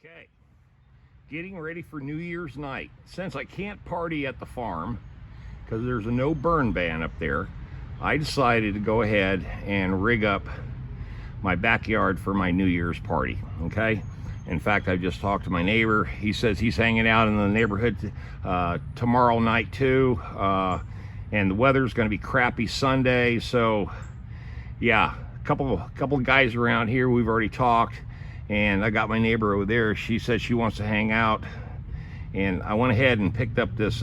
Okay, getting ready for New Year's night. Since I can't party at the farm because there's a no burn ban up there, I decided to go ahead and rig up my backyard for my New Year's party. Okay, in fact, I just talked to my neighbor. He says he's hanging out in the neighborhood tomorrow night too, and the weather's going to be crappy Sunday. So yeah, a couple of guys around here, we've already talked, and I got my neighbor over there. She said she wants to hang out, and I went ahead and picked up this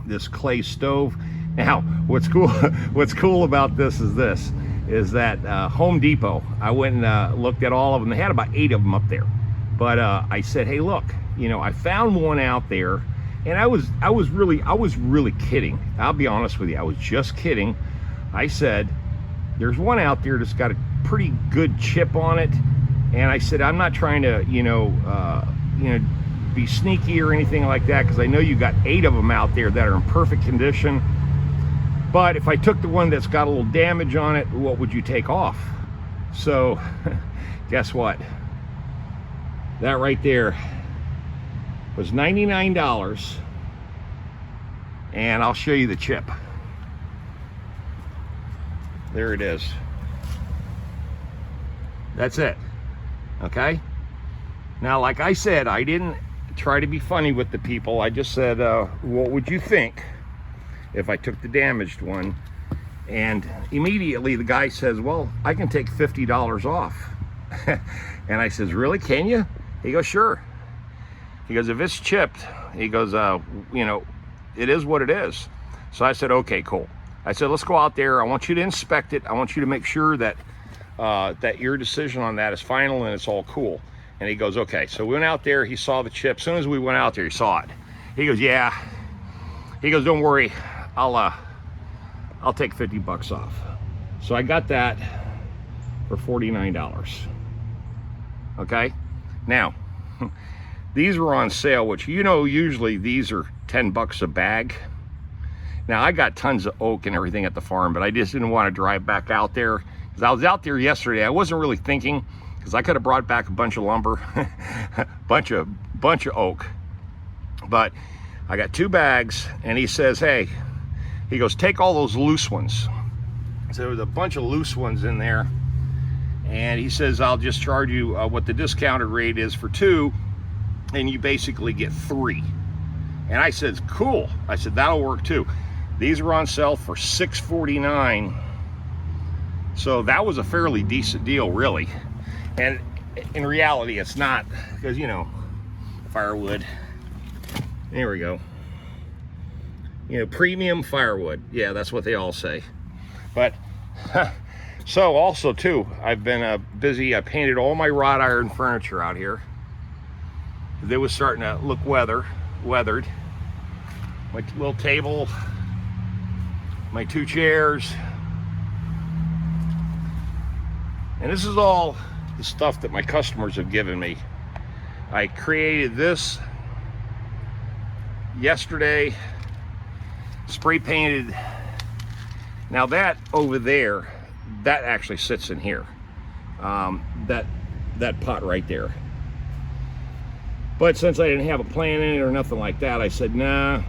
this clay stove. Now what's cool about this is that Home Depot, I went and looked at all of them. They had about 8 of them up there, but I said, hey, look, you know, I found one out there, and I was really kidding. I'll be honest with you, I was just kidding. I said, there's one out there that's got a pretty good chip on it, and I said, I'm not trying to be sneaky or anything like that, because I know you got 8 of them out there that are in perfect condition. But if I took the one that's got a little damage on it, what would you take off? So guess what? That right there was $99, and I'll show you the chip. There it is. That's it. Okay? Now, like I said, I didn't try to be funny with the people. I just said, what would you think if I took the damaged one? And immediately the guy says, well, I can take $50 off. And I says, really, can you? He goes, sure. He goes, if it's chipped, he goes, you know, it is what it is. So I said, okay, cool. I said, let's go out there. I want you to inspect it. I want you to make sure that that your decision on that is final and it's all cool. And he goes, okay. So we went out there. He saw the chip. As soon as we went out there, he saw it. He goes, yeah. He goes, don't worry, I'll take $50 off. So I got that for $49. Okay. Now, these were on sale, which, you know, usually these are $10 a bag. Now, I got tons of oak and everything at the farm, but I just didn't want to drive back out there because I was out there yesterday. I wasn't really thinking, because I could have brought back a bunch of lumber, bunch of oak. But I got 2 bags, and he says, hey, he goes, take all those loose ones. So there was a bunch of loose ones in there, and he says, I'll just charge you what the discounted rate is for 2, and you basically get 3. And I said, cool. I said, that'll work too. These were on sale for $6.49. So that was a fairly decent deal, really. And in reality, it's not, because, you know, firewood. There we go. You know, premium firewood. Yeah, that's what they all say. But, so also too, I've been busy. I painted all my wrought iron furniture out here. They was starting to look weathered. My little table, my 2 chairs. And this is all the stuff that my customers have given me. I created this yesterday, spray painted. Now that over there, that actually sits in here. That pot right there. But since I didn't have a plan in it or nothing like that, I said, nah,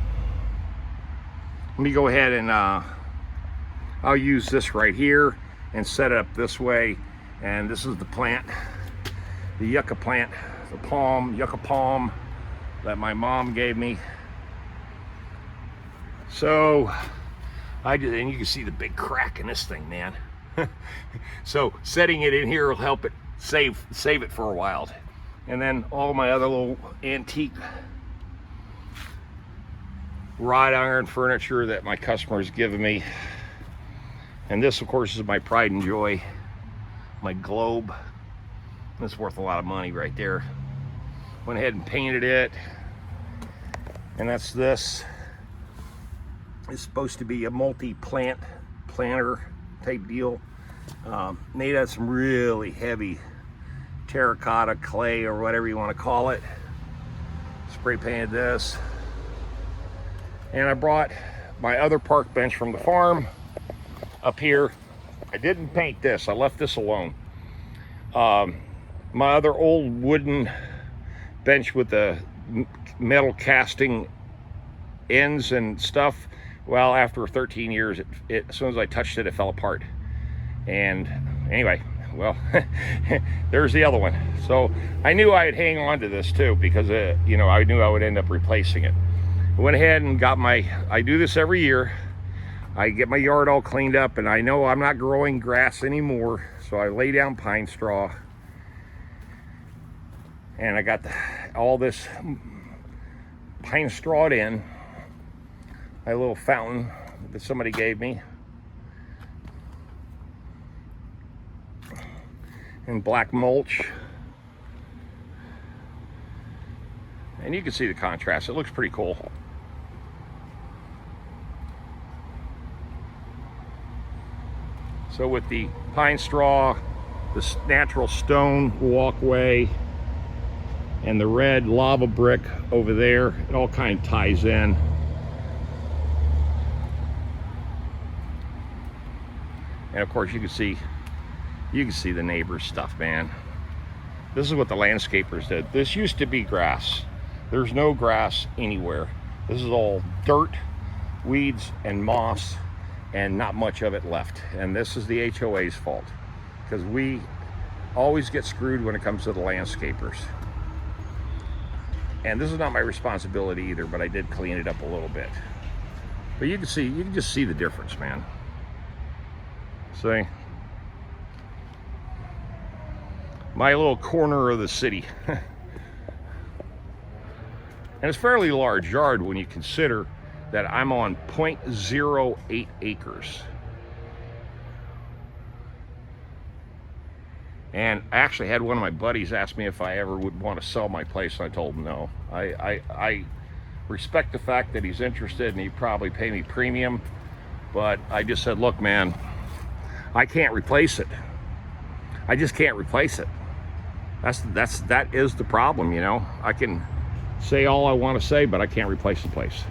let me go ahead and I'll use this right here and set it up this way. And this is the plant, the yucca plant, the yucca palm that my mom gave me. So I did, and you can see the big crack in this thing, man. So setting it in here will help it save it for a while. And then all my other little antique wrought iron furniture that my customers given me. And this, of course, is my pride and joy, my globe. It's worth a lot of money right there. Went ahead and painted it. And that's this. It's supposed to be a multi-plant planter type deal. Made out of some really heavy terracotta, clay, or whatever you want to call it. Spray painted this. And I brought my other park bench from the farm up here. I didn't paint this. I left this alone. my other old wooden bench with the metal casting ends and stuff, well, after 13 years, as soon as I touched it, it fell apart. And anyway, well, there's the other one. So I knew I'd hang on to this too, because you know, I knew I would end up replacing it. I went ahead and got I do this every year. I get my yard all cleaned up, and I know I'm not growing grass anymore, so I lay down pine straw. And I got all this pine strawed in. My little fountain that somebody gave me. And black mulch. And you can see the contrast. It looks pretty cool. So with the pine straw, this natural stone walkway, and the red lava brick over there, it all kind of ties in. And of course you can see the neighbor's stuff, man. This is what the landscapers did. This used to be grass. There's no grass anywhere. This is all dirt, weeds, and moss, and not much of it left. And this is the HOA's fault, because we always get screwed when it comes to the landscapers. And this is not my responsibility either, but I did clean it up a little bit. But you can just see the difference, man. See? My little corner of the city. And it's a fairly large yard when you consider that I'm on 0.08 acres. And I actually had one of my buddies ask me if I ever would want to sell my place, and I told him no. I respect the fact that he's interested, and he'd probably pay me premium, but I just said, look, man, I can't replace it. I just can't replace it. That is the problem, you know. I can say all I want to say, but I can't replace the place.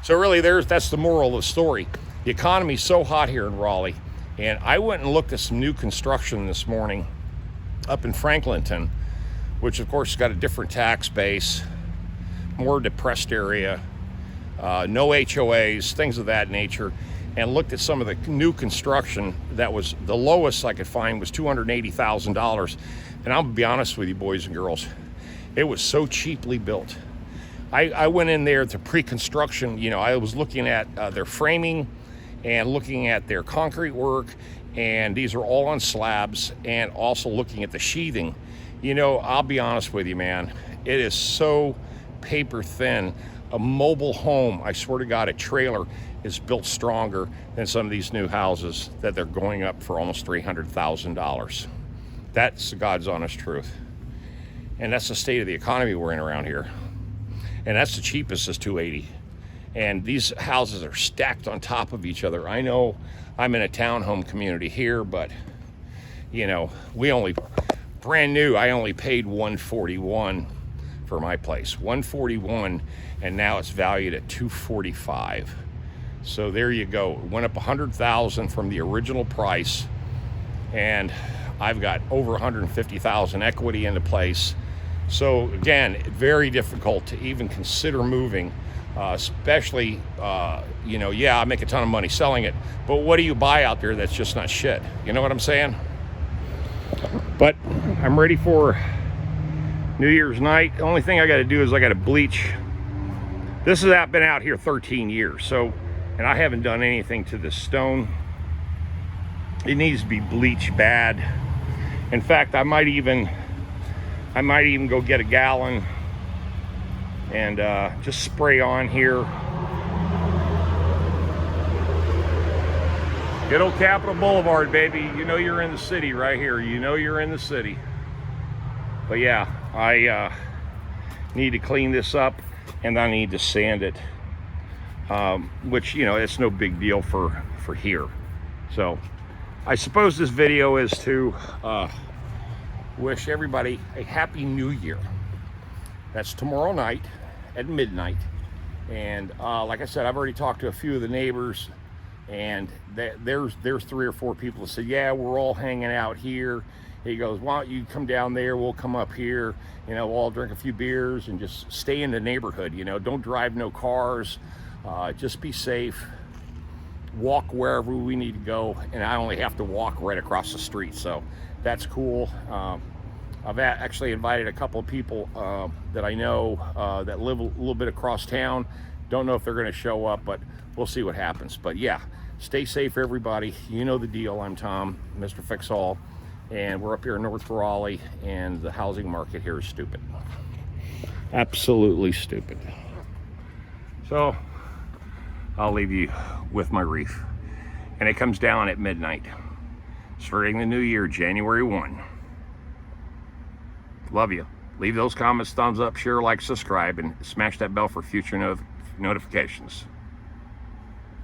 So really, that's the moral of the story. The economy's so hot here in Raleigh, and I went and looked at some new construction this morning up in Franklinton, which of course has got a different tax base, more depressed area, no HOAs, things of that nature, and looked at some of the new construction that was the lowest I could find was $280,000. And I'll be honest with you, boys and girls, it was so cheaply built. I went in there to pre-construction, you know, I was looking at their framing and looking at their concrete work, and these are all on slabs, and also looking at the sheathing. You know, I'll be honest with you, man, it is so paper thin. A mobile home, I swear to God, a trailer is built stronger than some of these new houses that they're going up for almost $300,000. That's the God's honest truth. And that's the state of the economy we're in around here. And that's the cheapest is $280. And these houses are stacked on top of each other. I know I'm in a townhome community here, but you know, brand new, I only paid $141 for my place. $141, and now it's valued at $245. So there you go. It went up $100,000 from the original price, and I've got over $150,000 equity into place. So again, very difficult to even consider moving, especially, you know, yeah, I make a ton of money selling it, but what do you buy out there that's just not shit? You know what I'm saying? But I'm ready for New Year's night. The only thing I got to do is I got to bleach. This has been out here 13 years, so, and I haven't done anything to this stone. It needs to be bleached bad. In fact, I might even go get a gallon and just spray on here. Good old Capitol Boulevard, baby. You know you're in the city right here. You know you're in the city. But yeah, I need to clean this up, and I need to sand it, which, you know, it's no big deal for here. So I suppose this video is to wish everybody a happy new year. That's tomorrow night at midnight. And like I said, I've already talked to a few of the neighbors, and there's 3 or 4 people that said, yeah, we're all hanging out here, He goes, why don't you come down there, we'll come up here, you know, we'll all drink a few beers and just stay in the neighborhood, you know, don't drive no cars, just be safe, walk wherever we need to go, and I only have to walk right across the street, so that's cool. I've actually invited a couple of people that I know that live a little bit across town. Don't know if they're going to show up, but we'll see what happens. But yeah, stay safe, everybody. You know the deal. I'm Tom, Mr. Fix-All, and we're up here in North Raleigh, and the housing market here is stupid. Absolutely stupid. So I'll leave you with my reef. And it comes down at midnight, starting the new year, January 1. Love you. Leave those comments, thumbs up, share, like, subscribe, and smash that bell for future notifications.